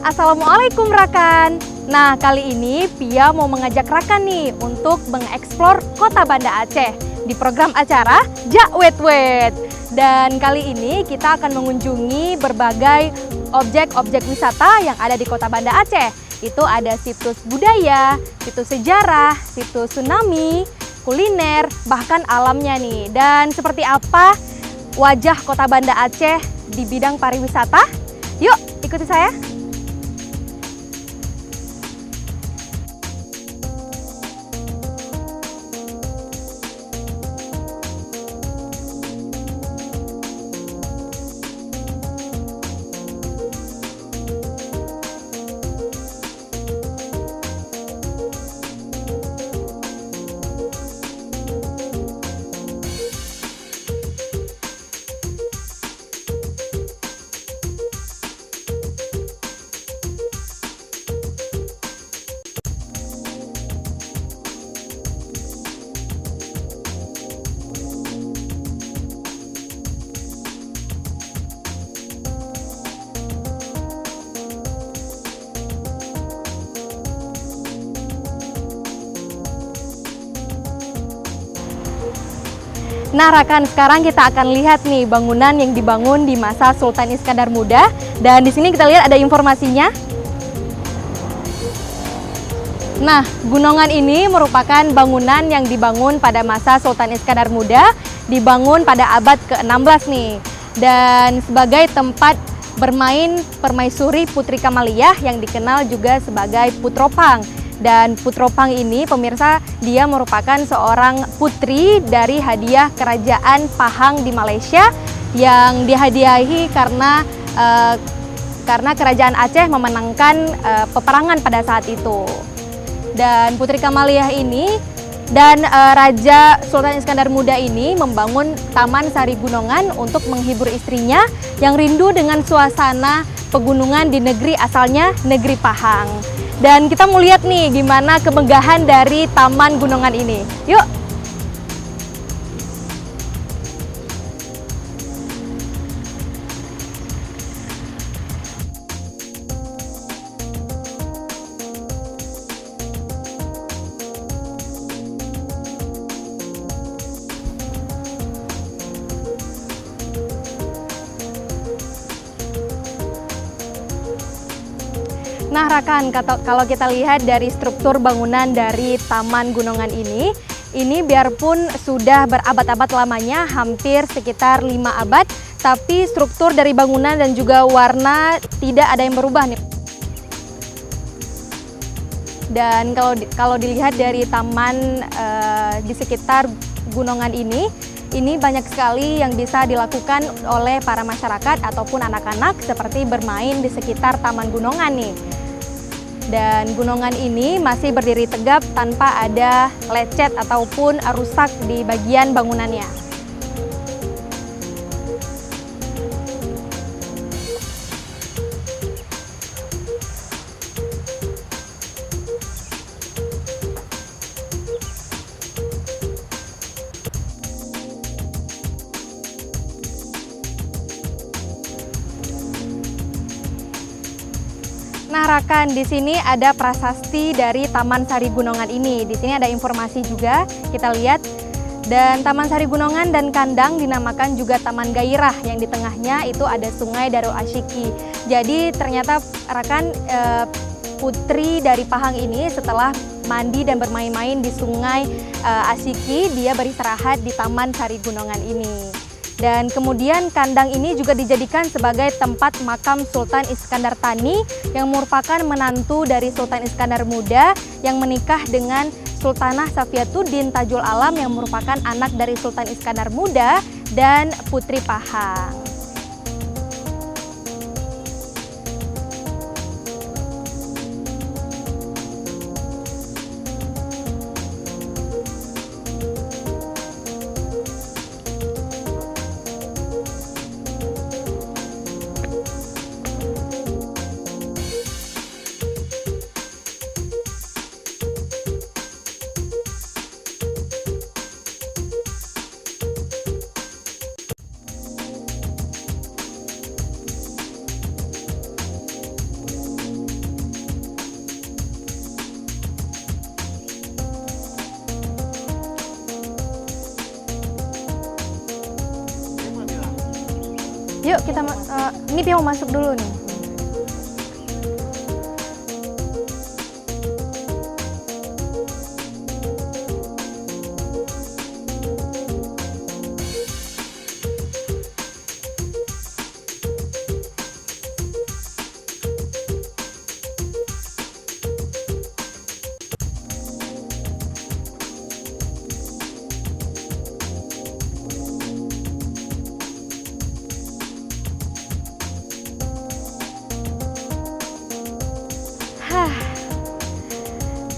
Assalamualaikum Rakan. Nah, kali ini Pia mau mengajak Rakan nih untuk mengeksplor Kota Banda Aceh di program acara Jak Wet Wet. Dan kali ini kita akan mengunjungi berbagai objek-objek wisata yang ada di Kota Banda Aceh. Itu ada situs budaya, situs sejarah, situs tsunami, kuliner, bahkan alamnya nih. Dan seperti apa wajah Kota Banda Aceh di bidang pariwisata? Yuk, ikuti saya. Nah Rakan, sekarang kita akan lihat nih bangunan yang dibangun di masa Sultan Iskandar Muda. Dan di sini kita lihat ada informasinya. Nah, gunungan ini merupakan bangunan yang dibangun pada masa Sultan Iskandar Muda, dibangun pada abad ke-16 nih. Dan sebagai tempat bermain permaisuri Putri Kamaliyah yang dikenal juga sebagai Putropang. Dan Putropang ini, pemirsa, dia merupakan seorang putri dari hadiah kerajaan Pahang di Malaysia yang dihadiahi karena kerajaan Aceh memenangkan peperangan pada saat itu. Dan Putri Kamaliyah ini dan Raja Sultan Iskandar Muda ini membangun Taman Sari Gunungan untuk menghibur istrinya yang rindu dengan suasana pegunungan di negeri asalnya, negeri Pahang. Dan kita mau lihat nih gimana kemegahan dari Taman Gunungan ini. Yuk! Nah Rakan, kalau kita lihat dari struktur bangunan dari Taman Gunungan ini biarpun sudah berabad-abad lamanya, hampir sekitar 5 abad, tapi struktur dari bangunan dan juga warna tidak ada yang berubah nih. Dan kalau dilihat dari taman di sekitar gunungan ini banyak sekali yang bisa dilakukan oleh para masyarakat ataupun anak-anak seperti bermain di sekitar Taman Gunungan nih. Dan gunungan ini masih berdiri tegap tanpa ada lecet ataupun rusak di bagian bangunannya. Nah Rakan, di sini ada prasasti dari Taman Sari Gunungan ini. Di sini ada informasi juga, kita lihat. Dan Taman Sari Gunungan dan kandang dinamakan juga Taman Gairah, yang di tengahnya itu ada Sungai Darul Asyiki. Jadi ternyata Rakan, putri dari Pahang ini setelah mandi dan bermain-main di Sungai Asyiki, dia beristirahat di Taman Sari Gunungan ini. Dan kemudian kandang ini juga dijadikan sebagai tempat makam Sultan Iskandar Thani yang merupakan menantu dari Sultan Iskandar Muda yang menikah dengan Sultanah Safiatuddin Tajul Alam yang merupakan anak dari Sultan Iskandar Muda dan Putri Pahang. Yuk kita, ini Pia mau masuk dulu nih.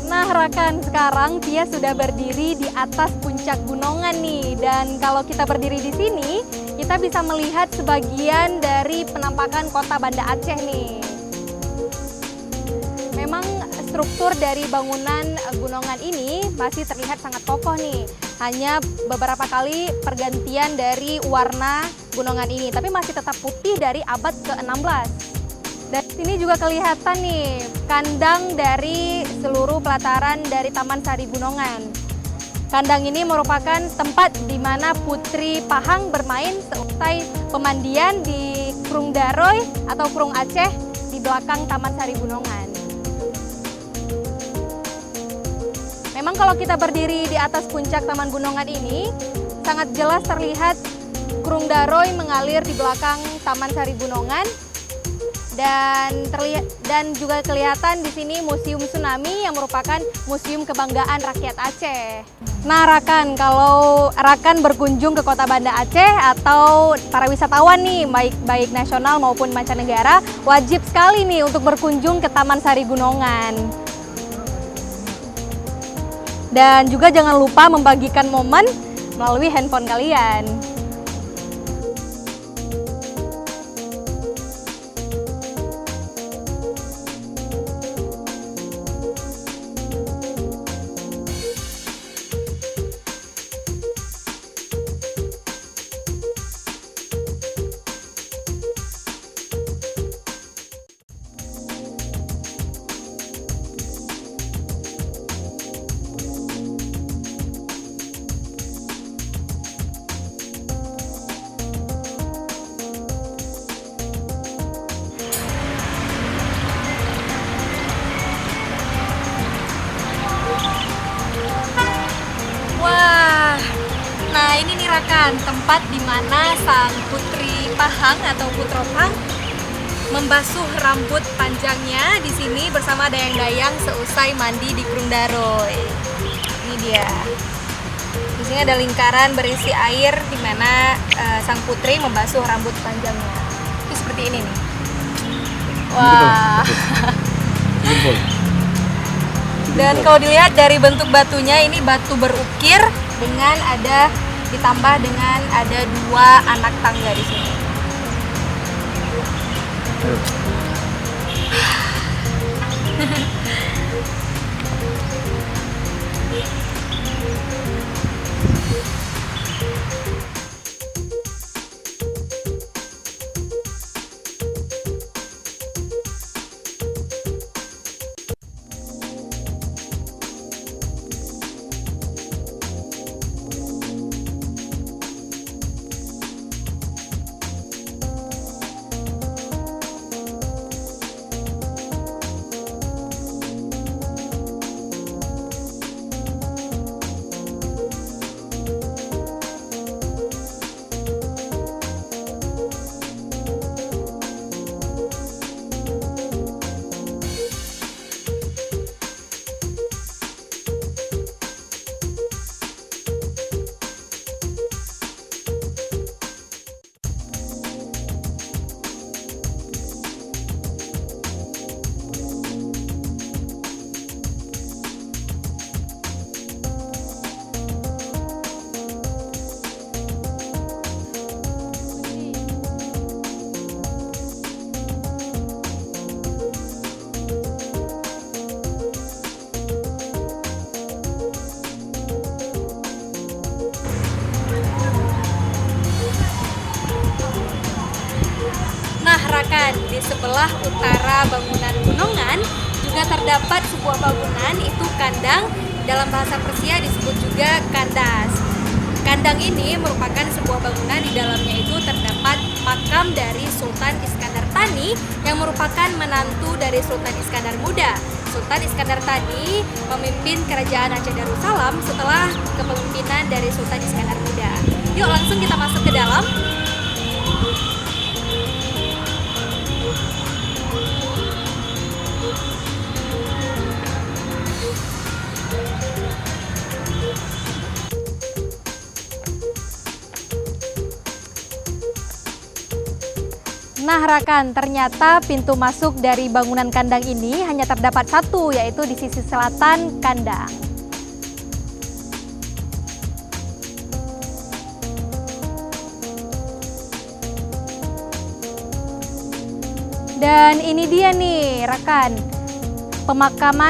Nah rekan, sekarang Tia sudah berdiri di atas puncak gunungan nih. Dan kalau kita berdiri di sini, kita bisa melihat sebagian dari penampakan kota Banda Aceh nih. Memang struktur dari bangunan gunungan ini masih terlihat sangat kokoh nih. Hanya beberapa kali pergantian dari warna gunungan ini, tapi masih tetap putih dari abad ke-16. Dan sini juga kelihatan nih kandang dari seluruh pelataran dari Taman Sari Gunungan. Kandang ini merupakan tempat di mana Putri Pahang bermain seusai pemandian di Krung Daroy atau Krung Aceh di belakang Taman Sari Gunungan. Memang kalau kita berdiri di atas puncak Taman Gunungan ini, sangat jelas terlihat Krung Daroy mengalir di belakang Taman Sari Gunungan. Dan juga kelihatan di sini Museum Tsunami yang merupakan museum kebanggaan rakyat Aceh. Nah Rakan, kalau Rakan berkunjung ke kota Banda Aceh atau para wisatawan nih, baik nasional maupun mancanegara, wajib sekali nih untuk berkunjung ke Taman Sari Gunungan. Dan juga jangan lupa membagikan momen melalui handphone kalian. Nah ini nih Rakan, tempat di mana sang Putri Pahang atau Putra Pahang membasuh rambut panjangnya di sini bersama dayang-dayang seusai mandi di Krung Daroy. Ini dia. Di sini ada lingkaran berisi air di mana sang putri membasuh rambut panjangnya. Itu seperti ini nih. Wah. Dan kalau dilihat dari bentuk batunya, ini batu berukir dengan ditambah dengan ada 2 anak tangga di sini. Rakan, di sebelah utara bangunan gunungan juga terdapat sebuah bangunan, itu kandang, dalam bahasa Persia disebut juga kandas. Kandang ini merupakan sebuah bangunan, di dalamnya itu terdapat makam dari Sultan Iskandar Thani yang merupakan menantu dari Sultan Iskandar Muda. Sultan Iskandar Thani memimpin kerajaan Aceh Darussalam setelah kepemimpinan dari Sultan Iskandar Muda. Yuk langsung kita masuk ke dalam. Nah Rakan, ternyata pintu masuk dari bangunan kandang ini hanya terdapat satu, yaitu di sisi selatan kandang. Dan ini dia nih Rakan,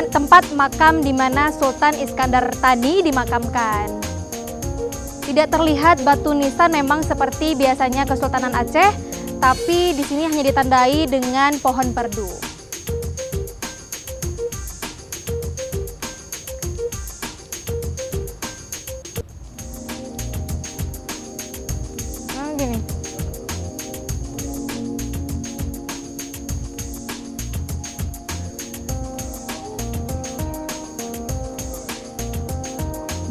tempat makam di mana Sultan Iskandar Thani dimakamkan. Tidak terlihat batu nisan memang seperti biasanya Kesultanan Aceh, tapi di sini hanya ditandai dengan pohon perdu. Nah, gini.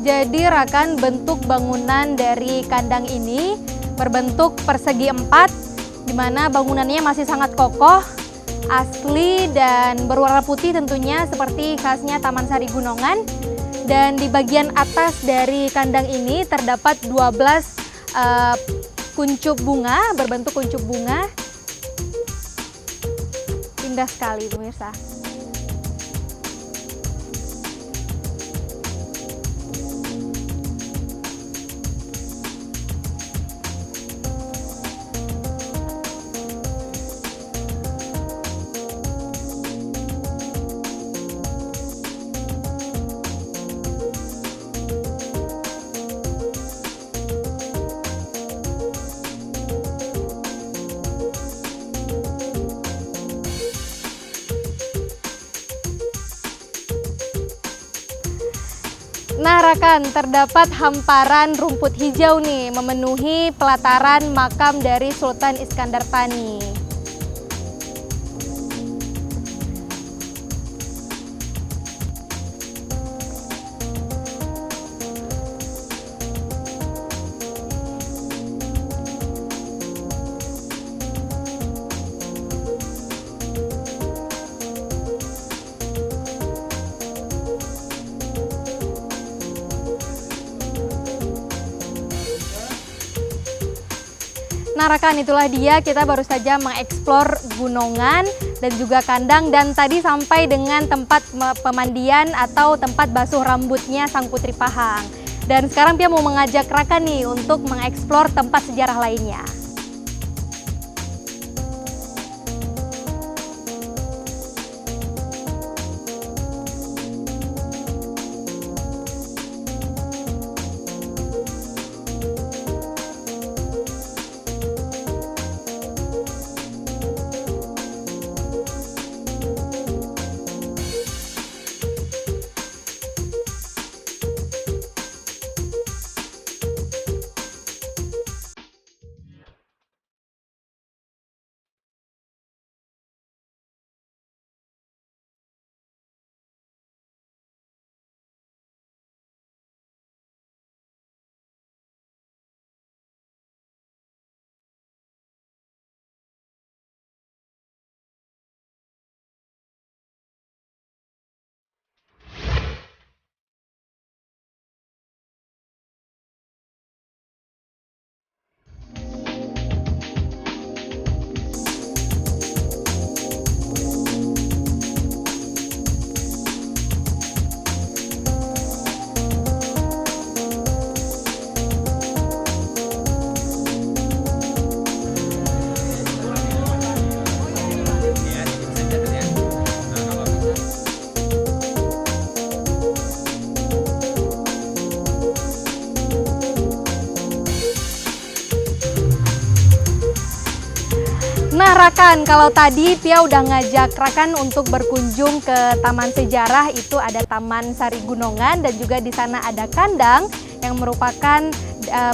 Jadi Rakan, bentuk bangunan dari kandang ini berbentuk persegi 4, di mana bangunannya masih sangat kokoh, asli dan berwarna putih tentunya seperti khasnya Taman Sari Gunongan. Dan di bagian atas dari kandang ini terdapat 12 kuncup bunga, berbentuk kuncup bunga. Indah sekali pemirsa. Nah Rakan, terdapat hamparan rumput hijau nih memenuhi pelataran makam dari Sultan Iskandar Thani. Nah Rakan, itulah dia, kita baru saja mengeksplor gunungan dan juga kandang, dan tadi sampai dengan tempat pemandian atau tempat basuh rambutnya Sang Putri Pahang. Dan sekarang Pia mau mengajak Rakan nih untuk mengeksplor tempat sejarah lainnya. Nah Rakan, kalau tadi Pia udah ngajak Rakan untuk berkunjung ke Taman Sejarah, itu ada Taman Sari Gunongan, dan juga di sana ada kandang yang merupakan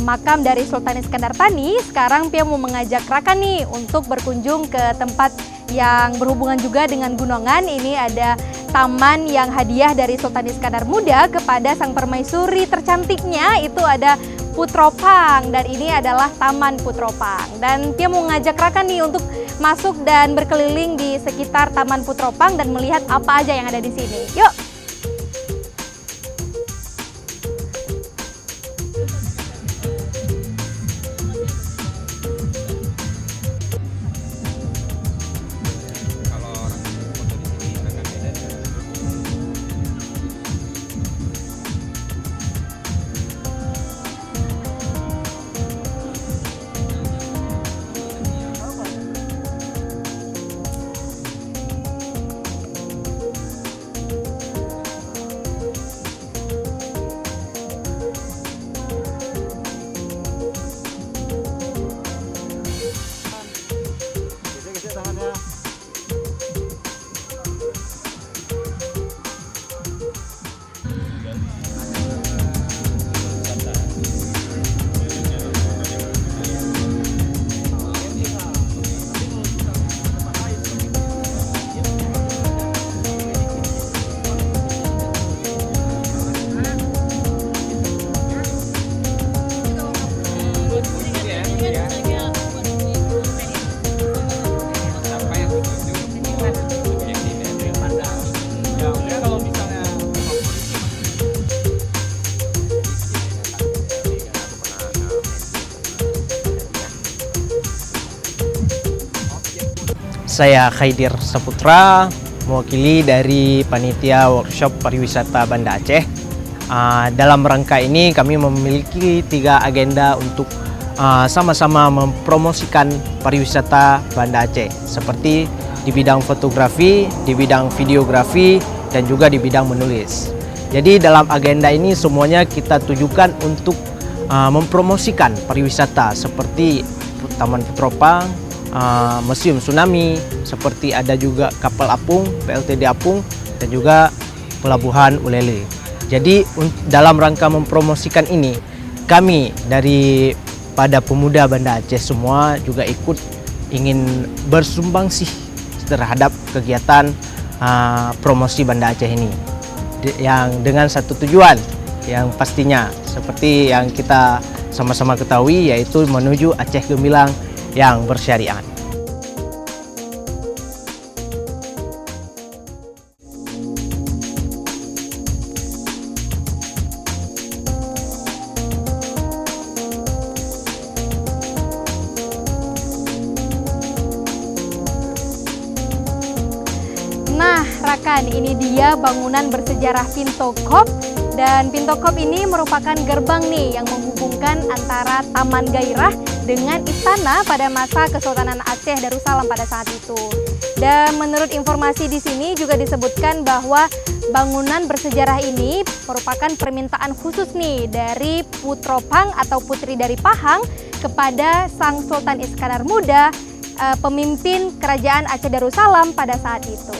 makam dari Sultan Iskandar Thani, sekarang Pia mau mengajak Raka nih untuk berkunjung ke tempat yang berhubungan juga dengan gunungan. Ini ada taman yang hadiah dari Sultan Iskandar Muda kepada sang permaisuri tercantiknya, itu ada Putropang, dan ini adalah Taman Putropang. Dan Pia mau ngajak Raka nih untuk masuk dan berkeliling di sekitar Taman Putropang dan melihat apa aja yang ada di sini. Yuk! Saya Khaidir Saputra, mewakili dari Panitia Workshop Pariwisata Banda Aceh. Dalam rangka ini kami memiliki 3 agenda untuk sama-sama mempromosikan pariwisata Banda Aceh, seperti di bidang fotografi, di bidang videografi, dan juga di bidang menulis. Jadi dalam agenda ini semuanya kita tujukan untuk mempromosikan pariwisata seperti Taman Putropang, Museum Tsunami, seperti ada juga kapal apung, PLTD Apung, dan juga Pelabuhan Ulele. Jadi dalam rangka mempromosikan ini, kami dari pada pemuda Banda Aceh semua juga ikut ingin bersumbangsi terhadap kegiatan promosi Banda Aceh ini, yang dengan satu tujuan yang pastinya seperti yang kita sama-sama ketahui, yaitu menuju Aceh Gemilang yang bersyariat. Nah, Rakan, ini dia bangunan bersejarah Pinto Kop. Dan Pinto Kop ini merupakan gerbang nih yang menghubungkan antara Taman Gairah dengan istana pada masa Kesultanan Aceh Darussalam pada saat itu. Dan menurut informasi di sini juga disebutkan bahwa bangunan bersejarah ini merupakan permintaan khusus nih dari Putropang atau putri dari Pahang kepada Sang Sultan Iskandar Muda, pemimpin Kerajaan Aceh Darussalam pada saat itu.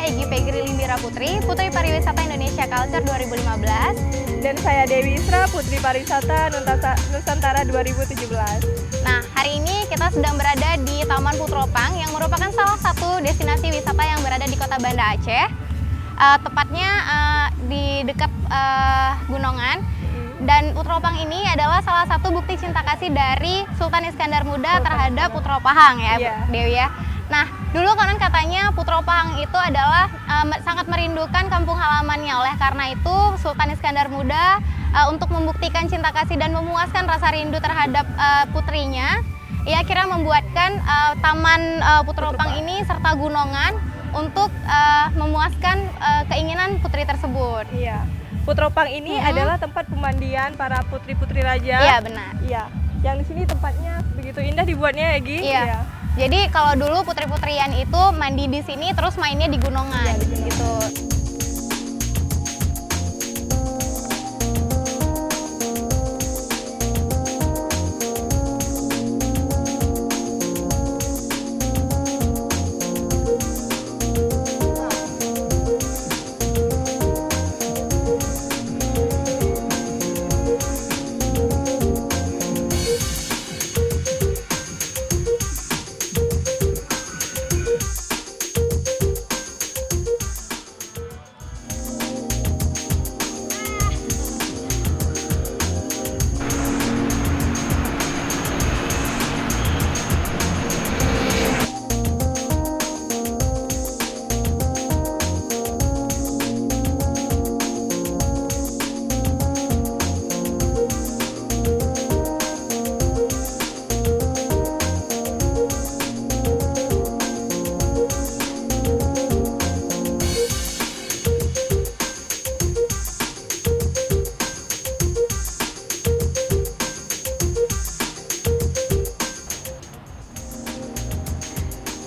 Egy Pegri Lindira Putri, Putri Pariwisata Indonesia Culture 2015. Dan saya Dewi Isra, Putri Pariwisata Nusantara 2017. Nah, hari ini kita sedang berada di Taman Putropang yang merupakan salah satu destinasi wisata yang berada di kota Banda Aceh. Tepatnya di dekat Gunungan. Dan Putropang ini adalah salah satu bukti cinta kasih dari Sultan Iskandar Muda terhadap Putro Pahang ya, Dewi ya. Nah, dulu konon katanya Putro Pahang itu adalah sangat merindukan kampung halamannya. Oleh karena itu, Sultan Iskandar Muda untuk membuktikan cinta kasih dan memuaskan rasa rindu terhadap putrinya, ia akhirnya membuatkan Taman Putropang ini serta gunungan untuk memuaskan keinginan putri tersebut. Iya. Putropang ini adalah tempat pemandian para putri-putri raja. Iya, benar. Iya. Yang di sini tempatnya begitu indah dibuatnya, Egy. Iya. Jadi kalau dulu putri-putrian itu mandi di sini terus mainnya di gunungan gitu.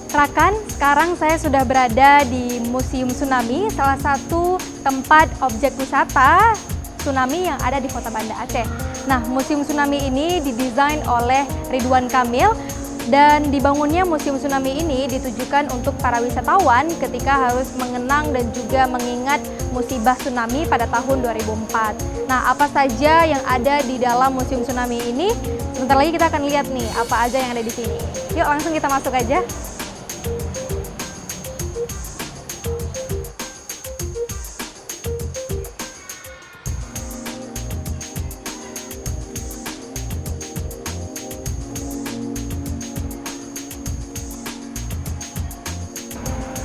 Rakan, sekarang saya sudah berada di Museum Tsunami, salah satu tempat objek wisata tsunami yang ada di kota Banda Aceh. Nah, Museum Tsunami ini didesain oleh Ridwan Kamil dan dibangunnya Museum Tsunami ini ditujukan untuk para wisatawan ketika harus mengenang dan juga mengingat musibah tsunami pada tahun 2004. Nah, apa saja yang ada di dalam Museum Tsunami ini? Sebentar lagi kita akan lihat nih apa aja yang ada di sini. Yuk langsung kita masuk aja.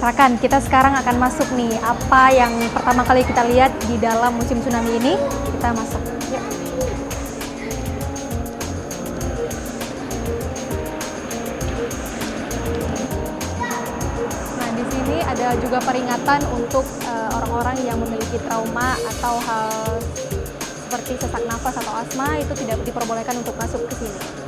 Rakan, kita sekarang akan masuk nih. Apa yang pertama kali kita lihat di dalam Museum Tsunami ini? Kita masuk. Yuk. Nah, di sini ada juga peringatan untuk orang-orang yang memiliki trauma atau hal seperti sesak nafas atau asma itu tidak diperbolehkan untuk masuk ke sini.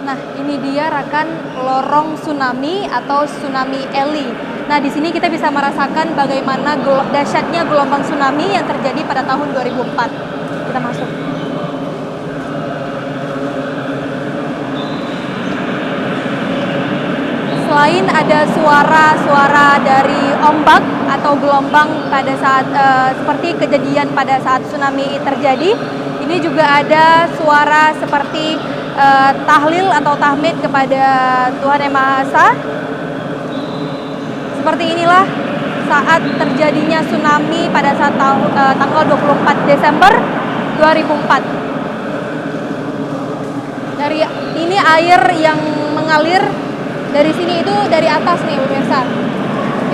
Nah, ini dia rakan lorong tsunami atau tsunami alley. Nah, di sini kita bisa merasakan bagaimana dahsyatnya gelombang tsunami yang terjadi pada tahun 2004. Kita masuk. Selain ada suara-suara dari ombak atau gelombang pada saat seperti kejadian pada saat tsunami terjadi, ini juga ada suara seperti tahlil atau tahmid kepada Tuhan Yang Maha Esa. Seperti inilah saat terjadinya tsunami pada saat tanggal 24 Desember 2004. Dari ini air yang mengalir dari sini itu dari atas nih pemirsa.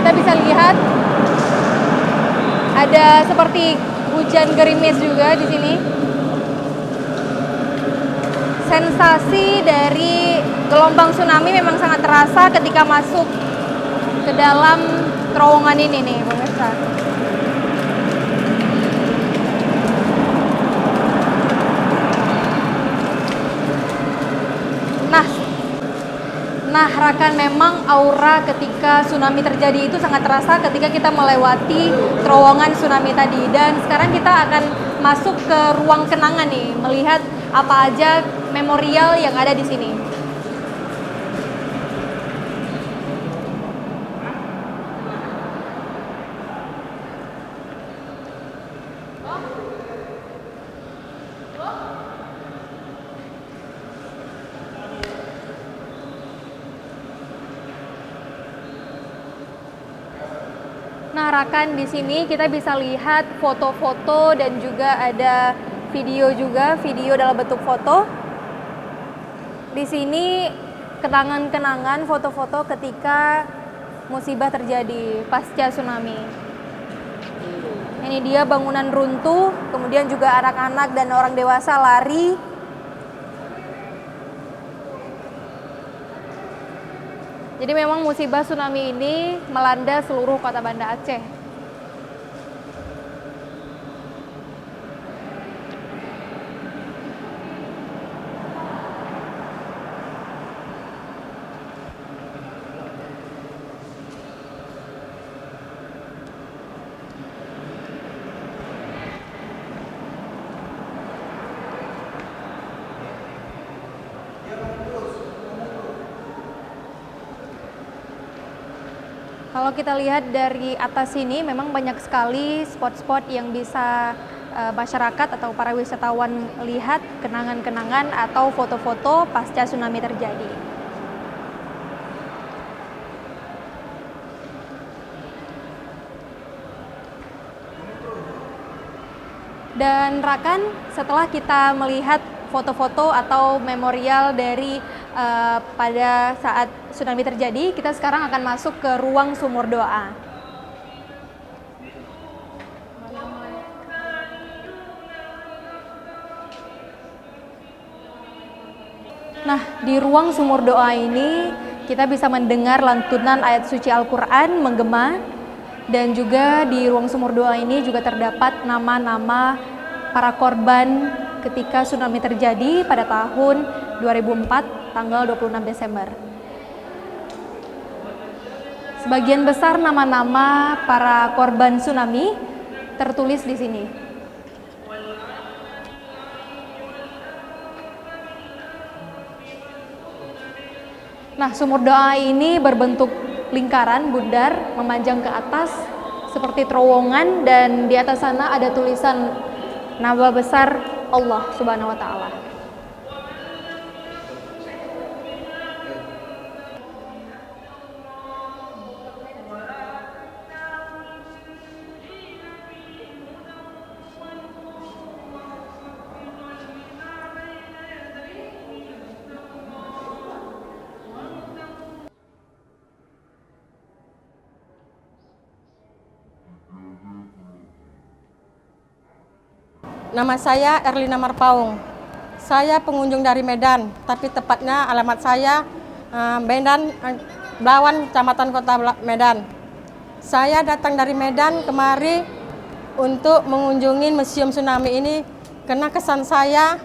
Kita bisa lihat ada seperti hujan gerimis juga di sini. Sensasi dari gelombang tsunami memang sangat terasa ketika masuk ke dalam terowongan ini nih pemirsa. Nah rakan, memang aura ketika tsunami terjadi itu sangat terasa ketika kita melewati terowongan tsunami tadi. Dan sekarang kita akan masuk ke ruang kenangan nih, melihat apa aja memorial yang ada di sini. Nah, Rakan, di sini kita bisa lihat foto-foto dan juga ada video juga, video dalam bentuk foto. Di sini kenangan-kenangan foto-foto ketika musibah terjadi pasca tsunami. Ini dia bangunan runtuh, kemudian juga anak-anak dan orang dewasa lari. Jadi memang musibah tsunami ini melanda seluruh kota Banda Aceh. Kalau kita lihat dari atas sini memang banyak sekali spot-spot yang bisa masyarakat atau para wisatawan lihat kenangan-kenangan atau foto-foto pasca tsunami terjadi. Dan Rakan, setelah kita melihat foto-foto atau memorial dari pada saat tsunami terjadi, kita sekarang akan masuk ke ruang sumur doa. Nah, di ruang sumur doa ini kita bisa mendengar lantunan ayat suci Al-Quran menggema, dan juga di ruang sumur doa ini juga terdapat nama-nama para korban ketika tsunami terjadi pada tahun 2004 tanggal 26 Desember. Sebagian besar nama-nama para korban tsunami tertulis di sini. Nah, sumur doa ini berbentuk lingkaran bundar memanjang ke atas seperti terowongan, dan di atas sana ada tulisan nama besar Allah Subhanahu wa Ta'ala. Nama saya Erlina Marpaung. Saya pengunjung dari Medan, tapi tepatnya alamat saya Medan, Blawan, Kecamatan Kota Medan. Saya datang dari Medan kemari untuk mengunjungi Museum Tsunami ini karena kesan saya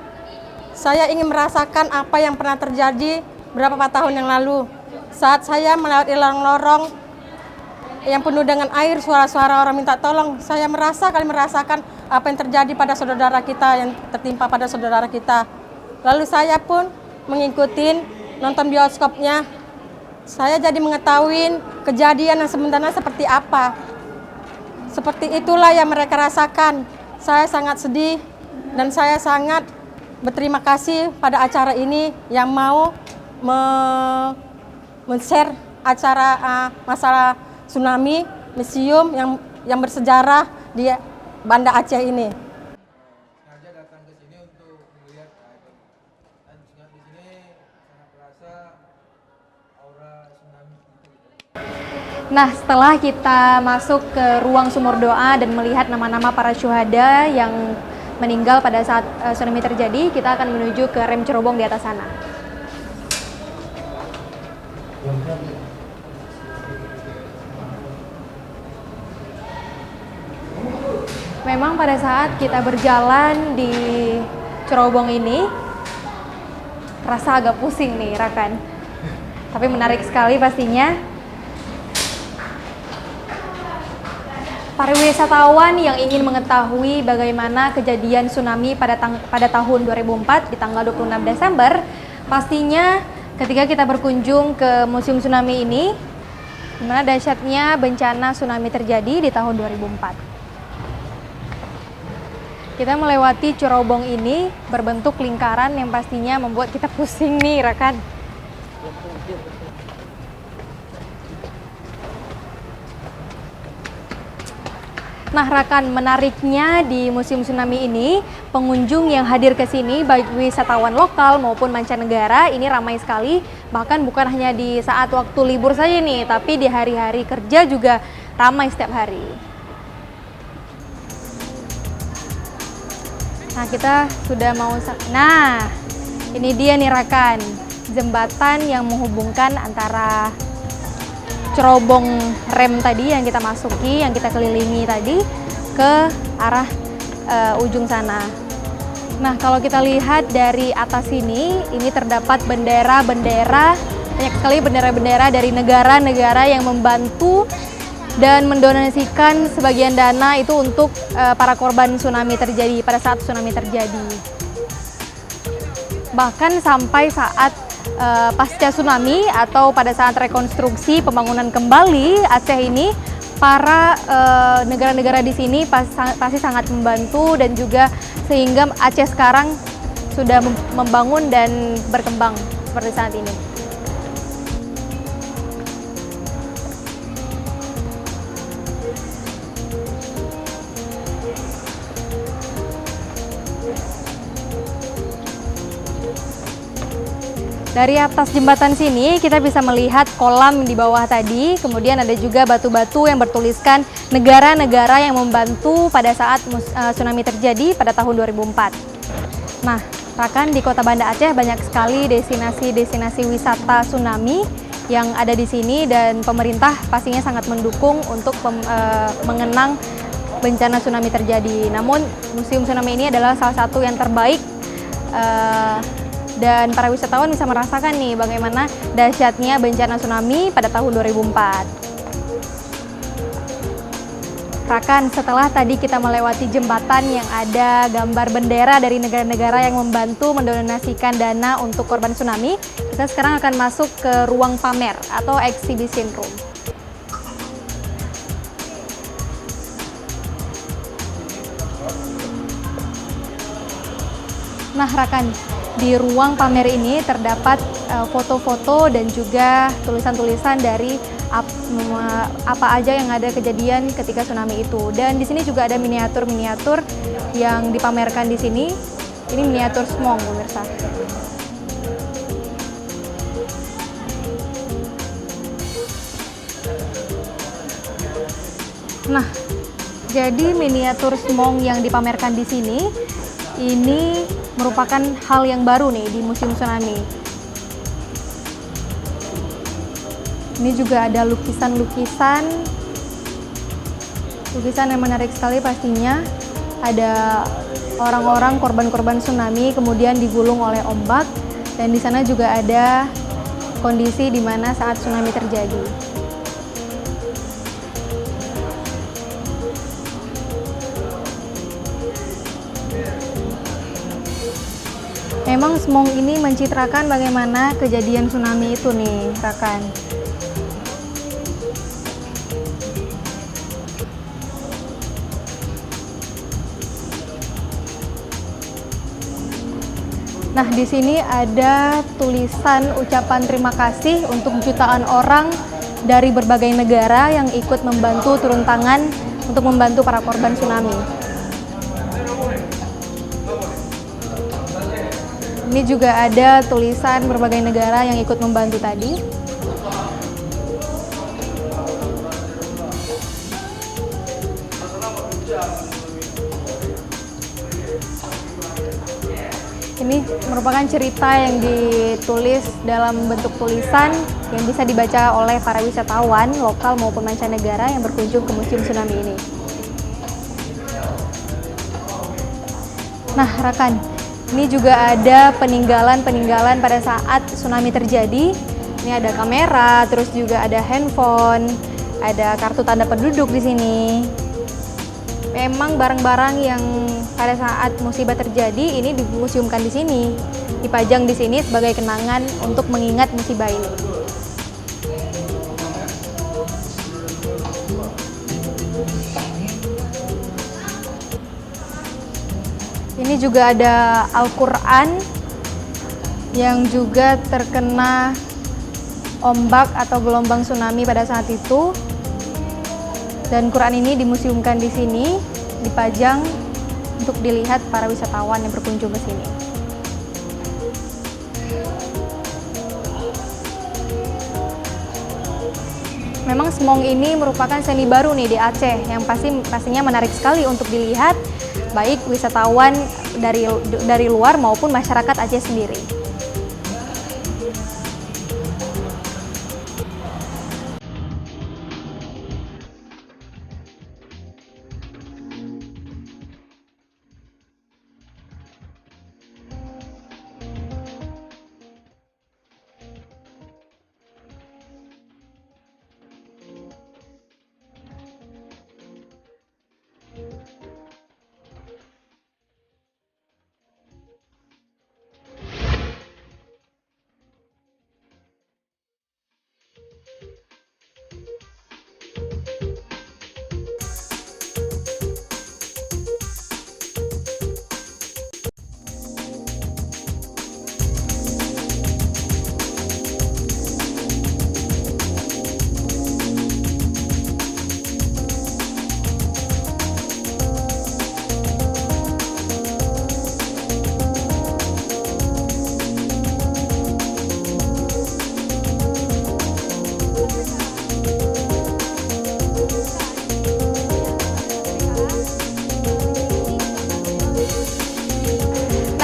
ingin merasakan apa yang pernah terjadi beberapa tahun yang lalu. Saat saya melewati lorong-lorong yang penuh dengan air, suara-suara orang minta tolong, saya merasakan apa yang terjadi pada saudara kita, yang tertimpa pada saudara kita. Lalu saya pun mengikuti nonton bioskopnya. Saya jadi mengetahui kejadian yang sebenarnya seperti apa. Seperti itulah yang mereka rasakan. Saya sangat sedih dan saya sangat berterima kasih pada acara ini yang mau men-share acara masalah tsunami, museum yang bersejarah di Banda Aceh ini. Sengaja datang ke sini untuk melihat dan di sini sangat terasa aura tsunami. Nah, setelah kita masuk ke ruang sumur doa dan melihat nama-nama para syuhada yang meninggal pada saat tsunami terjadi, kita akan menuju ke rem cerobong di atas sana. Memang pada saat kita berjalan di cerobong ini rasa agak pusing nih, Rakan. Tapi menarik sekali pastinya. Para wisatawan yang ingin mengetahui bagaimana kejadian tsunami pada tahun 2004 di tanggal 26 Desember, pastinya ketika kita berkunjung ke Museum Tsunami ini, di mana dahsyatnya bencana tsunami terjadi di tahun 2004. Kita melewati cerobong ini berbentuk lingkaran yang pastinya membuat kita pusing nih, Rakan. Nah, Rakan, menariknya di Museum Tsunami ini, pengunjung yang hadir ke sini, baik wisatawan lokal maupun mancanegara, ini ramai sekali. Bahkan bukan hanya di saat waktu libur saja nih, tapi di hari-hari kerja juga ramai setiap hari. Nah, kita sudah mau... Nah, ini dia nih Rakan, jembatan yang menghubungkan antara cerobong rem tadi yang kita masuki, yang kita kelilingi tadi ke arah ujung sana. Nah, kalau kita lihat dari atas ini terdapat bendera-bendera, banyak sekali bendera-bendera dari negara-negara yang membantu dan mendonasikan sebagian dana itu untuk para korban tsunami terjadi pada saat tsunami terjadi. Bahkan sampai saat pasca tsunami atau pada saat rekonstruksi pembangunan kembali Aceh ini, para negara-negara di sini pasti sangat membantu dan juga sehingga Aceh sekarang sudah membangun dan berkembang seperti saat ini. Dari atas jembatan sini kita bisa melihat kolam di bawah tadi, kemudian ada juga batu-batu yang bertuliskan negara-negara yang membantu pada saat tsunami terjadi pada tahun 2004. Nah, Rakan, di Kota Banda Aceh banyak sekali destinasi-destinasi wisata tsunami yang ada di sini dan pemerintah pastinya sangat mendukung untuk mengenang bencana tsunami terjadi. Namun, Museum Tsunami ini adalah salah satu yang terbaik dan para wisatawan bisa merasakan nih bagaimana dahsyatnya bencana tsunami pada tahun 2004. Rakan, setelah tadi kita melewati jembatan yang ada gambar bendera dari negara-negara yang membantu mendonasikan dana untuk korban tsunami, kita sekarang akan masuk ke ruang pamer atau exhibition room. Nah, Rakan, di ruang pamer ini terdapat foto-foto dan juga tulisan-tulisan dari apa aja yang ada kejadian ketika tsunami itu. Dan di sini juga ada miniatur-miniatur yang dipamerkan di sini. Ini miniatur Smong, pemirsa. Nah, jadi miniatur Smong yang dipamerkan di sini ini merupakan hal yang baru nih di Museum Tsunami. Ini juga ada lukisan-lukisan yang menarik sekali pastinya. Ada orang-orang korban-korban tsunami kemudian digulung oleh ombak, dan di sana juga ada kondisi di mana saat tsunami terjadi. Memang Smong ini mencitrakan bagaimana kejadian tsunami itu nih, Rakan. Nah, di sini ada tulisan ucapan terima kasih untuk jutaan orang dari berbagai negara yang ikut membantu turun tangan untuk membantu para korban tsunami. Ini juga ada tulisan berbagai negara yang ikut membantu tadi. Ini merupakan cerita yang ditulis dalam bentuk tulisan yang bisa dibaca oleh para wisatawan lokal maupun mancanegara yang berkunjung ke Museum Tsunami ini. Nah, Rakan, ini juga ada peninggalan-peninggalan pada saat tsunami terjadi. Ini ada kamera, terus juga ada handphone, ada kartu tanda penduduk di sini. Memang barang-barang yang pada saat musibah terjadi ini dimuseumkan di sini, dipajang di sini sebagai kenangan untuk mengingat musibah ini. Ini juga ada Al-Quran yang juga terkena ombak atau gelombang tsunami pada saat itu. Dan Quran ini dimuseumkan di sini, dipajang untuk dilihat para wisatawan yang berkunjung ke sini. Memang semong ini merupakan seni baru nih di Aceh yang pastinya menarik sekali untuk dilihat baik wisatawan dari luar maupun masyarakat Aceh sendiri.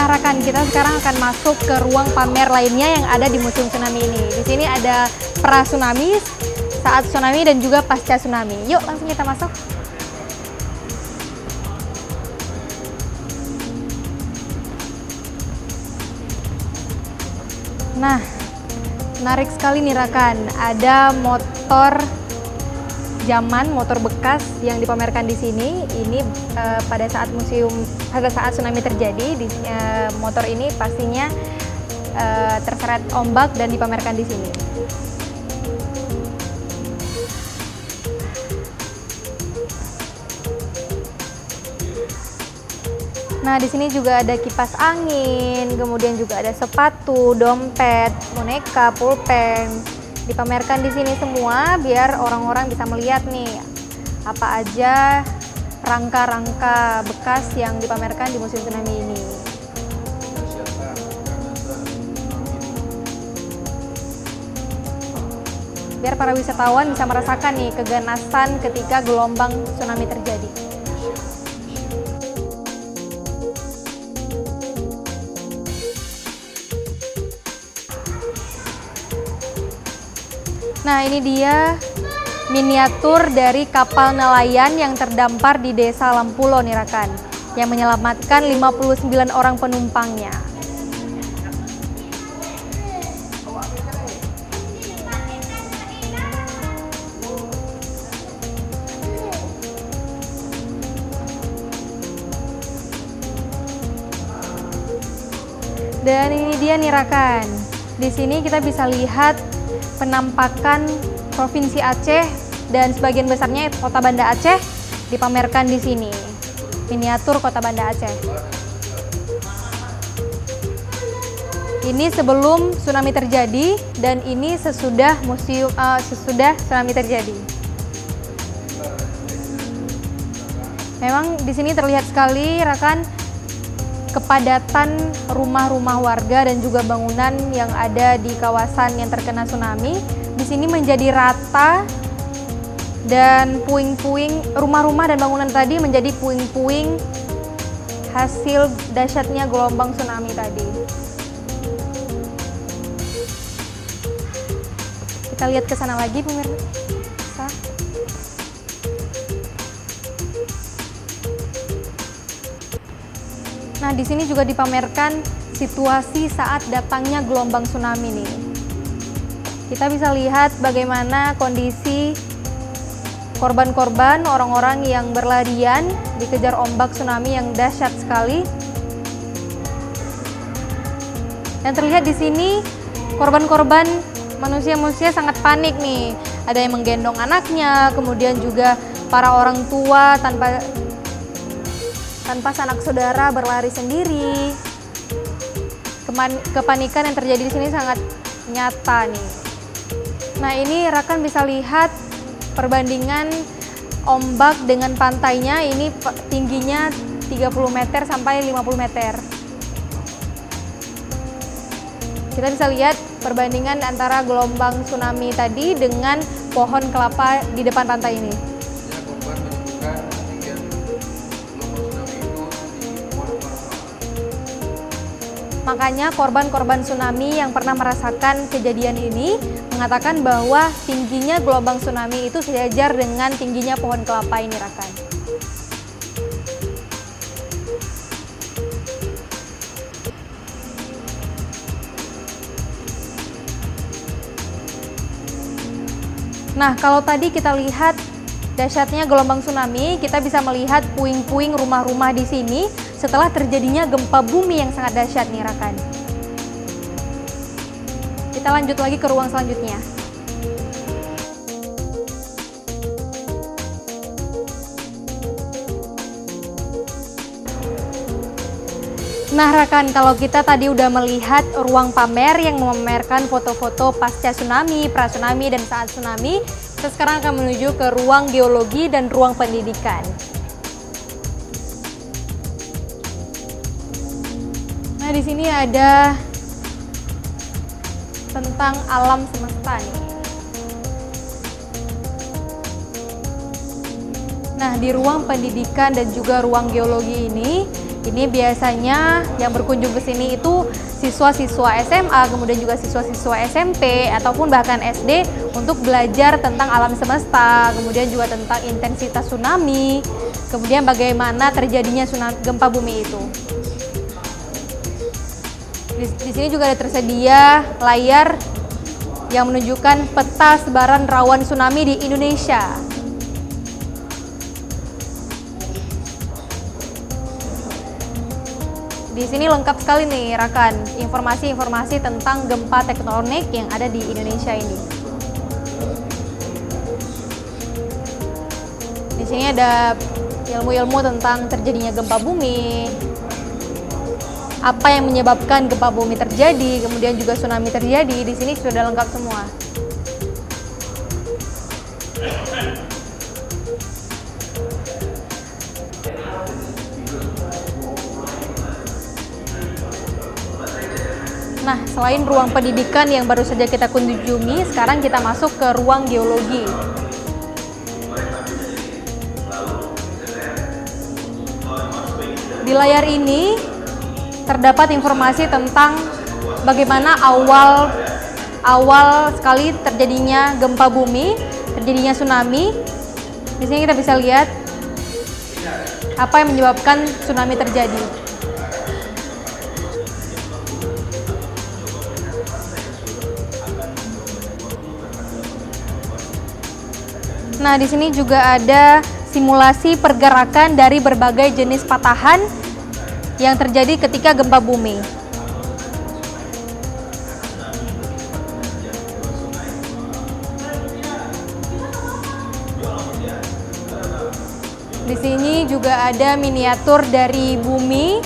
Rekan, kita sekarang akan masuk ke ruang pamer lainnya yang ada di Museum Tsunami ini. Di sini ada pra tsunami, saat tsunami dan juga pasca tsunami. Yuk langsung kita masuk. Nah, menarik sekali nih rekan. Ada motor zaman, motor bekas yang dipamerkan di sini. Ini pada saat tsunami terjadi, motor ini pastinya terseret ombak dan dipamerkan di sini. Nah, di sini juga ada kipas angin, kemudian juga ada sepatu, dompet, boneka, pulpen. Dipamerkan di sini semua biar orang-orang bisa melihat nih apa aja rangka-rangka bekas yang dipamerkan di Museum Tsunami ini. Biar para wisatawan bisa merasakan nih keganasan ketika gelombang tsunami terjadi. Nah, ini dia miniatur dari kapal nelayan yang terdampar di Desa Lampulo nih rekan, yang menyelamatkan 59 orang penumpangnya. Dan ini dia nih rekan. Di sini kita bisa lihat penampakan Provinsi Aceh dan sebagian besarnya Kota Banda Aceh dipamerkan di sini. Miniatur Kota Banda Aceh. Ini sebelum tsunami terjadi dan ini sesudah tsunami terjadi. Memang di sini terlihat sekali rekan kepadatan rumah-rumah warga dan juga bangunan yang ada di kawasan yang terkena tsunami. Di sini menjadi rata dan puing-puing rumah-rumah dan bangunan tadi menjadi puing-puing hasil dahsyatnya gelombang tsunami tadi. Kita lihat ke sana lagi pemirsa. Nah, di sini juga dipamerkan situasi saat datangnya gelombang tsunami nih. Kita bisa lihat bagaimana kondisi korban-korban, orang-orang yang berlarian dikejar ombak tsunami yang dahsyat sekali. Dan terlihat di sini korban-korban manusia-manusia sangat panik nih. Ada yang menggendong anaknya, kemudian juga para orang tua tanpa sanak saudara berlari sendiri. Kepanikan yang terjadi di sini sangat nyata nih. Nah, ini rekan bisa lihat perbandingan ombak dengan pantainya ini tingginya 30 meter sampai 50 meter. Kita bisa lihat perbandingan antara gelombang tsunami tadi dengan pohon kelapa di depan pantai ini. Ya, korban menyebutkan ketinggian gelombang tsunami itu di pohon kelapa. Makanya korban-korban tsunami yang pernah merasakan kejadian ini mengatakan bahwa tingginya gelombang tsunami itu sejajar dengan tingginya pohon kelapa ini, rekan. Nah, kalau tadi kita lihat dahsyatnya gelombang tsunami, kita bisa melihat puing-puing rumah-rumah di sini setelah terjadinya gempa bumi yang sangat dahsyat nih, rekan. Kita lanjut lagi ke ruang selanjutnya. Nah, rekan, kalau kita tadi udah melihat ruang pamer yang memamerkan foto-foto pasca tsunami, pra-tsunami, dan saat tsunami, kita sekarang akan menuju ke ruang geologi dan ruang pendidikan. Nah, di sini ada tentang alam semesta nih. Nah, di ruang pendidikan dan juga ruang geologi ini biasanya yang berkunjung ke sini itu siswa-siswa SMA, kemudian juga siswa-siswa SMP ataupun bahkan SD untuk belajar tentang alam semesta, kemudian juga tentang intensitas tsunami, kemudian bagaimana terjadinya gempa bumi itu. Di sini juga ada tersedia layar yang menunjukkan peta sebaran rawan tsunami di Indonesia. Di sini lengkap sekali nih, rekan, informasi-informasi tentang gempa tektonik yang ada di Indonesia ini. Di sini ada ilmu-ilmu tentang terjadinya gempa bumi, apa yang menyebabkan gempa bumi terjadi, kemudian juga tsunami terjadi. Di sini sudah lengkap semua. Nah, selain ruang pendidikan yang baru saja kita kunjungi, sekarang kita masuk ke ruang geologi. Di layar ini terdapat informasi tentang bagaimana awal sekali terjadinya gempa bumi, terjadinya tsunami. Di sini kita bisa lihat apa yang menyebabkan tsunami terjadi. Nah, di sini juga ada simulasi pergerakan dari berbagai jenis patahan yang terjadi ketika gempa bumi. Di sini juga ada miniatur dari bumi.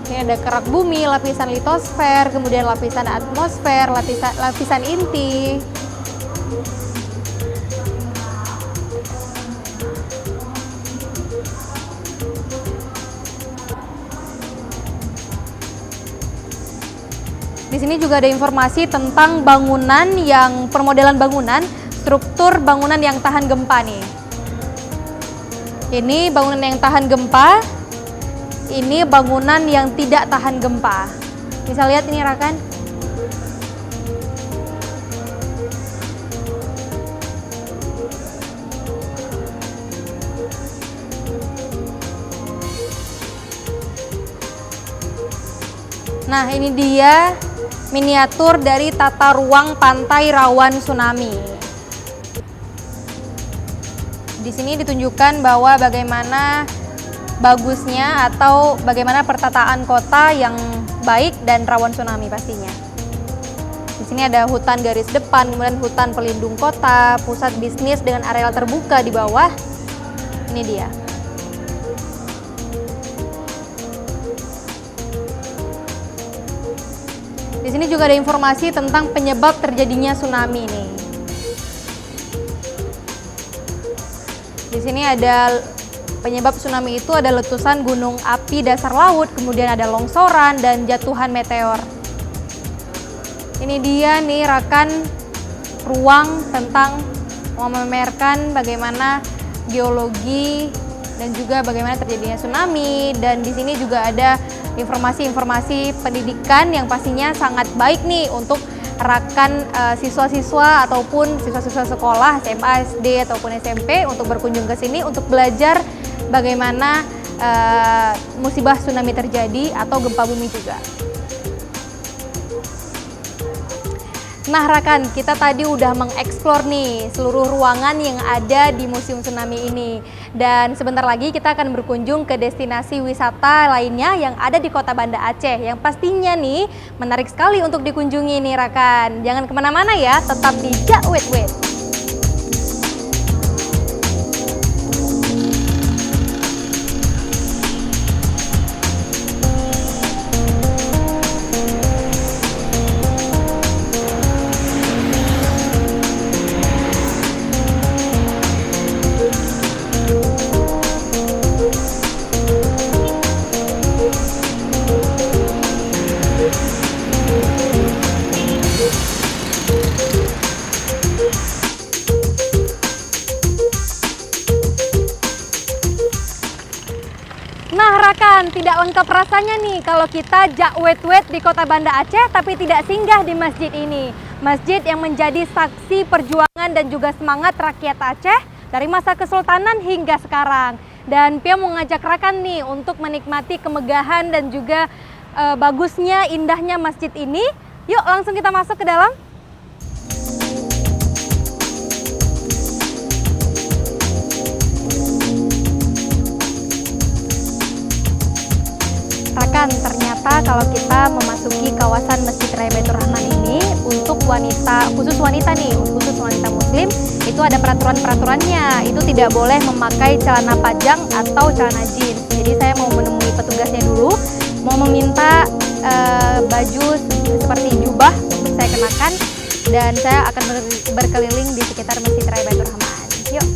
Ini ada kerak bumi, lapisan litosfer, kemudian lapisan atmosfer, lapisan inti. Di sini juga ada informasi tentang bangunan permodelan bangunan, struktur bangunan yang tahan gempa nih. Ini bangunan yang tahan gempa, ini bangunan yang tidak tahan gempa. Bisa lihat ini, rekan. Nah, ini dia miniatur dari tata ruang pantai rawan tsunami. Di sini ditunjukkan bahwa bagaimana bagusnya atau bagaimana pertataan kota yang baik dan rawan tsunami pastinya. Di sini ada hutan garis depan, kemudian hutan pelindung kota, pusat bisnis dengan areal terbuka di bawah. Ini dia. Di sini juga ada informasi tentang penyebab terjadinya tsunami nih. Di sini ada penyebab tsunami itu ada letusan gunung api dasar laut, kemudian ada longsoran dan jatuhan meteor. Ini dia nih rekan ruang tentang memamerkan bagaimana geologi dan juga bagaimana terjadinya tsunami, dan di sini juga ada informasi-informasi pendidikan yang pastinya sangat baik nih untuk rekan siswa-siswa ataupun siswa-siswa sekolah SMA, SD ataupun SMP untuk berkunjung ke sini untuk belajar bagaimana musibah tsunami terjadi atau gempa bumi juga. Nah rekan, kita tadi udah mengeksplor nih seluruh ruangan yang ada di Museum Tsunami ini. Dan sebentar lagi kita akan berkunjung ke destinasi wisata lainnya yang ada di Kota Banda Aceh. Yang pastinya nih menarik sekali untuk dikunjungi nih rekan. Jangan kemana-mana ya, tetap di Jak Wait Wait. Tidak lengkap rasanya nih kalau kita Jak Wait Wait di Kota Banda Aceh tapi tidak singgah di masjid ini. Masjid yang menjadi saksi perjuangan dan juga semangat rakyat Aceh dari masa kesultanan hingga sekarang. Dan Pia mau ngajak rekan nih untuk menikmati kemegahan dan juga bagusnya, indahnya masjid ini. Yuk langsung kita masuk ke dalam. Rekan, ternyata kalau kita memasuki kawasan Masjid Raya Baitur Rahman ini untuk wanita, khusus wanita nih, khusus wanita muslim, itu ada peraturan-peraturannya. Itu tidak boleh memakai celana panjang atau celana jeans. Jadi saya mau menemui petugasnya dulu, mau meminta baju seperti jubah untuk saya kenakan, dan saya akan berkeliling di sekitar Masjid Raya Baitur Rahman. Yuk.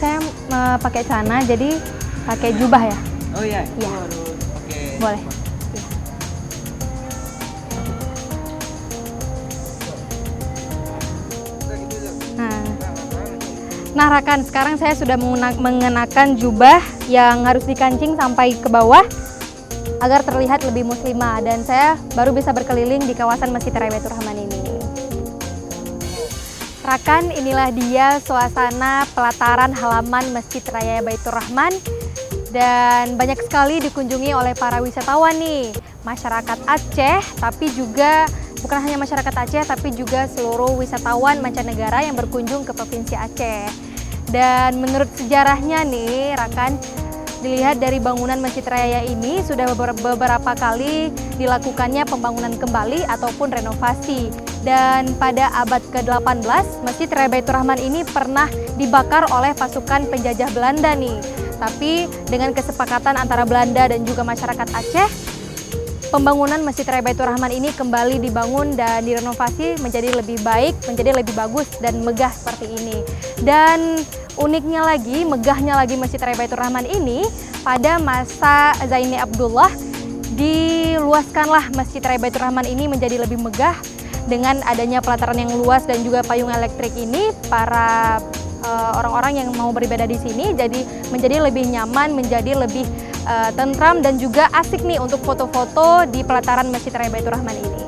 Saya pakai celana, jadi pakai jubah ya? Oh iya? Iya. Oke. Boleh. Nah rekan, sekarang saya sudah mengenakan jubah yang harus dikancing sampai ke bawah agar terlihat lebih muslimah, dan saya baru bisa berkeliling di kawasan Masjid Raya Baitur Rahman ini. Rekan, inilah dia suasana pelataran halaman Masjid Raya Baitur Rahman, dan banyak sekali dikunjungi oleh para wisatawan nih, masyarakat Aceh, tapi juga bukan hanya masyarakat Aceh, tapi juga seluruh wisatawan mancanegara yang berkunjung ke Provinsi Aceh. Dan menurut sejarahnya nih, rekan, dilihat dari bangunan Masjid Raya ini sudah beberapa kali dilakukannya pembangunan kembali ataupun renovasi. Dan pada abad ke-18, Masjid Raya Baitur Rahman ini pernah dibakar oleh pasukan penjajah Belanda nih. Tapi dengan kesepakatan antara Belanda dan juga masyarakat Aceh, pembangunan Masjid Raya Baitur Rahman ini kembali dibangun dan direnovasi menjadi lebih baik, menjadi lebih bagus dan megah seperti ini. Dan uniknya lagi, megahnya lagi Masjid Raya Baitur Rahman ini, pada masa Zaini Abdullah, diluaskanlah Masjid Raya Baitur Rahman ini menjadi lebih megah. Dengan adanya pelataran yang luas dan juga payung elektrik ini, para orang-orang yang mau beribadah di sini jadi menjadi lebih nyaman, menjadi lebih tentram dan juga asik nih untuk foto-foto di pelataran Masjid Raya Baitur Rahman ini.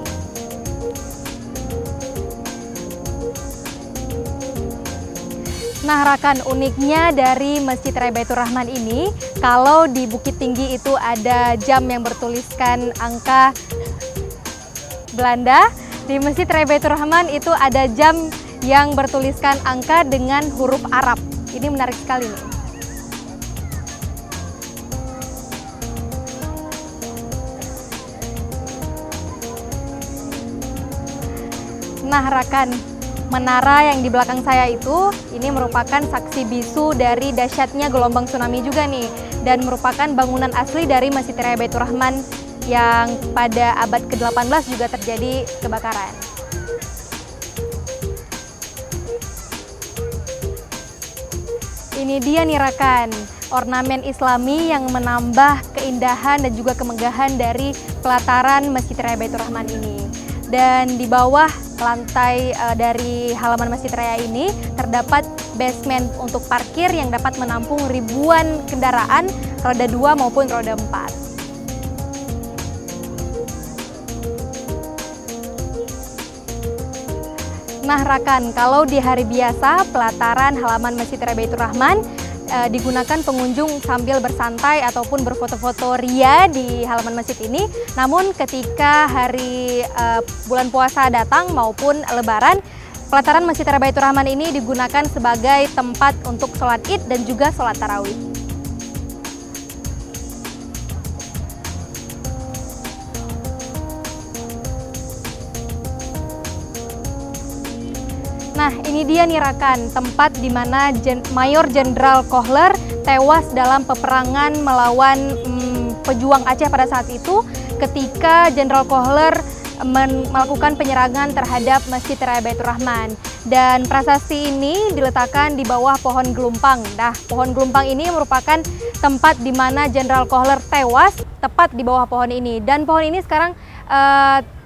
Nah rekan, uniknya dari Masjid Raya Baitur Rahman ini, kalau di Bukit Tinggi itu ada jam yang bertuliskan angka Belanda, di Masjid Raya Baitur Rahman itu ada jam yang bertuliskan angka dengan huruf Arab. Ini menarik sekali nih. Nah rekan, menara yang di belakang saya itu, ini merupakan saksi bisu dari dahsyatnya gelombang tsunami juga nih, dan merupakan bangunan asli dari Masjid Raya Baitur Rahman yang pada abad ke-18 juga terjadi kebakaran. Ini dia nih rekan, ornamen Islami yang menambah keindahan dan juga kemegahan dari pelataran Masjid Raya Baitur Rahman ini. Dan di bawah lantai dari halaman Masjid Raya ini terdapat basement untuk parkir yang dapat menampung ribuan kendaraan roda 2 maupun roda 4. Nah rekan, kalau di hari biasa pelataran halaman Masjid Raya Baitur Rahman digunakan pengunjung sambil bersantai ataupun berfoto-foto ria di halaman masjid ini. Namun ketika hari bulan puasa datang maupun lebaran, pelataran Masjid Raya Baitur Rahman ini digunakan sebagai tempat untuk sholat id dan juga sholat tarawih. Nah, ini dia nih rekan, tempat di mana Mayor Jenderal Kohler tewas dalam peperangan melawan pejuang Aceh pada saat itu ketika Jenderal Kohler melakukan penyerangan terhadap Masjid Raya Baitur Rahman. Dan prasasti ini diletakkan di bawah pohon gelumpang. Nah, pohon gelumpang ini merupakan tempat di mana Jenderal Kohler tewas tepat di bawah pohon ini. Dan pohon ini sekarang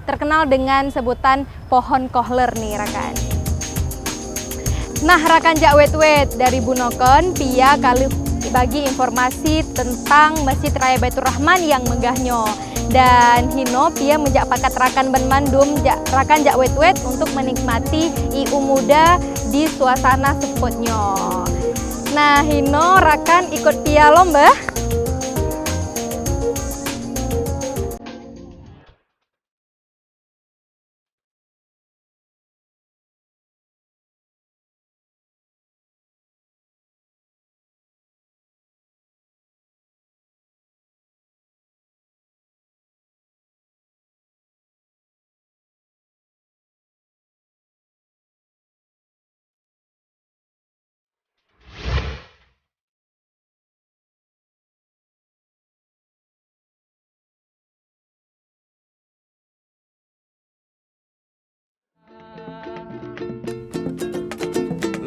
terkenal dengan sebutan pohon Kohler nih rekan. Nah rekan Jak Wet dari Bunokon, Pia kali bagi informasi tentang Masjid Raya Baitur Rahman yang megahnya. Dan Hino Pia menjak pakat rakan Bandung, rakan Jak Wet untuk menikmati IU muda di suasana spotnya. Nah Hino rakan ikut Pia lomba.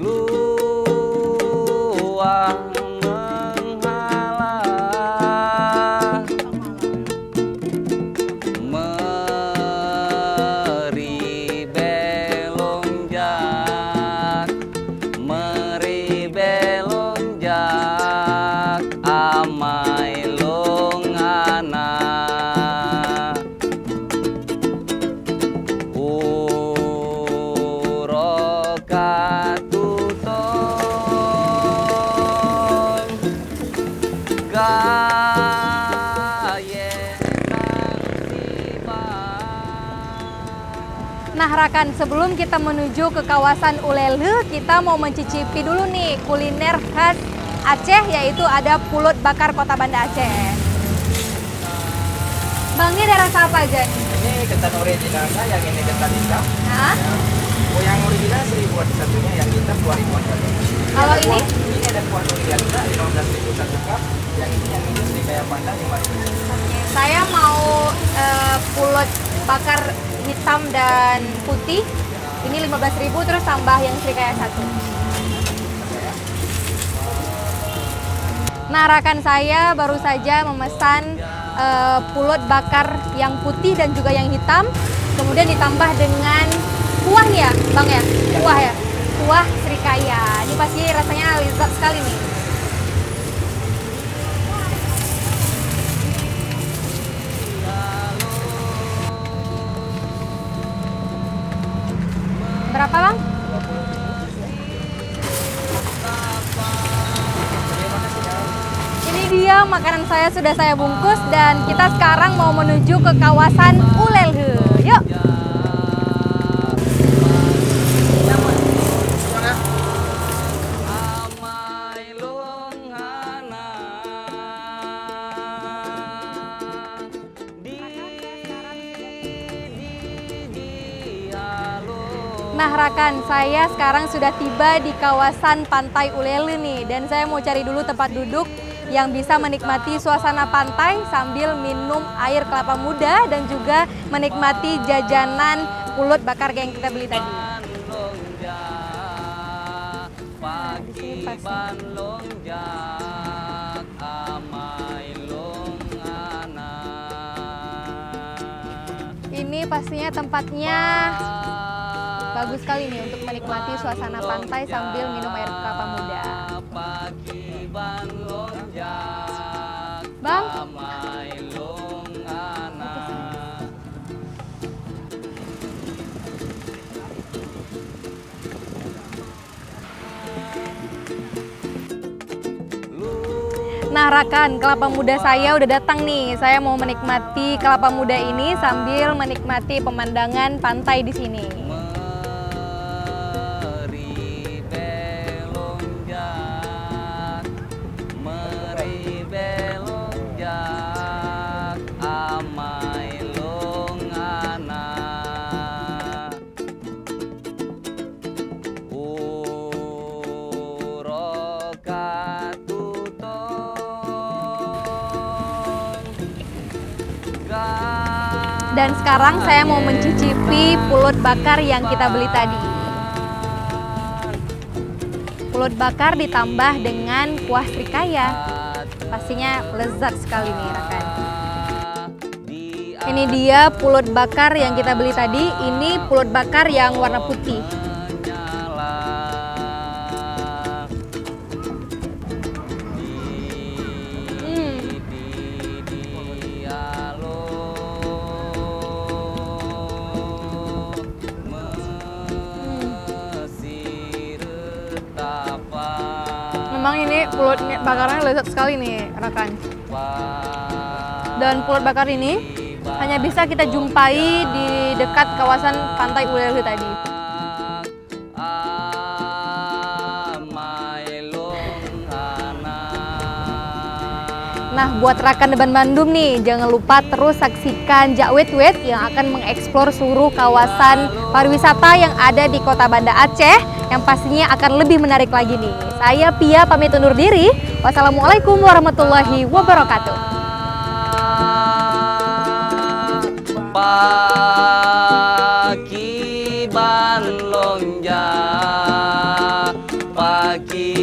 Luang menghalang meri belonjak amai longana Nah rekan, sebelum kita menuju ke kawasan Ulele, kita mau mencicipi dulu nih kuliner khas Aceh, yaitu ada pulut bakar Kota Banda Aceh. Bang, ini ada rasa apa aja nih? Ini ketan originalnya, yang ini ketan hitam. Hah? Oh, yang original 1.000-an satunya, yang hitam 2.000-an satunya. Kalau ini? Ini ada kuah durian juga, 15.000 satu cup. Yang ini Srikaya Pandan 5.000. Saya mau pulut bakar hitam dan putih. Ini 15.000, terus tambah yang Srikaya 1. Nah, rekan saya baru saja memesan pulut bakar yang putih dan juga yang hitam. Kemudian ditambah dengan kuah ya, Bang ya? Kuah ya? Kuah Srikaya. Ini pasti rasanya lezat sekali nih. Berapa, Bang? Ini dia makanan saya sudah saya bungkus dan kita sekarang mau menuju ke kawasan Ulele. Yuk. Nah Rakan, saya sekarang sudah tiba di kawasan Pantai Ulele nih, dan saya mau cari dulu tempat duduk yang bisa menikmati suasana pantai sambil minum air kelapa muda dan juga menikmati jajanan pulut bakar yang kita beli tadi. Pagi banlonjak amai longana. Ini pastinya tempatnya bagus sekali nih untuk menikmati suasana pantai sambil minum air kelapa muda. Pagi banlonjak Bang, amai longana. nah Rakan, kelapa muda saya udah datang nih. Saya mau menikmati kelapa muda ini sambil menikmati pemandangan pantai di sini. Meri belonjak amai longana. Dan sekarang saya mau mencicipi pulut bakar yang kita beli tadi. Pulut bakar ditambah dengan kuah srikaya. Pastinya lezat sekali nih Rakan. Ini dia pulut bakar yang kita beli tadi. Ini pulut bakar yang warna putih. Memang ini pulut bakarnya lezat sekali nih Rakan. Dan pulut bakar ini hanya bisa kita jumpai di dekat kawasan Pantai Ulele tadi. Nah, buat Rakan Deban Bandung nih, jangan lupa terus saksikan Jak Wet Wet yang akan mengeksplor seluruh kawasan pariwisata yang ada di Kota Banda Aceh, yang pastinya akan lebih menarik lagi nih. Saya Pia pamit undur diri. Wassalamualaikum warahmatullahi wabarakatuh. Pagi banlonjak, pagi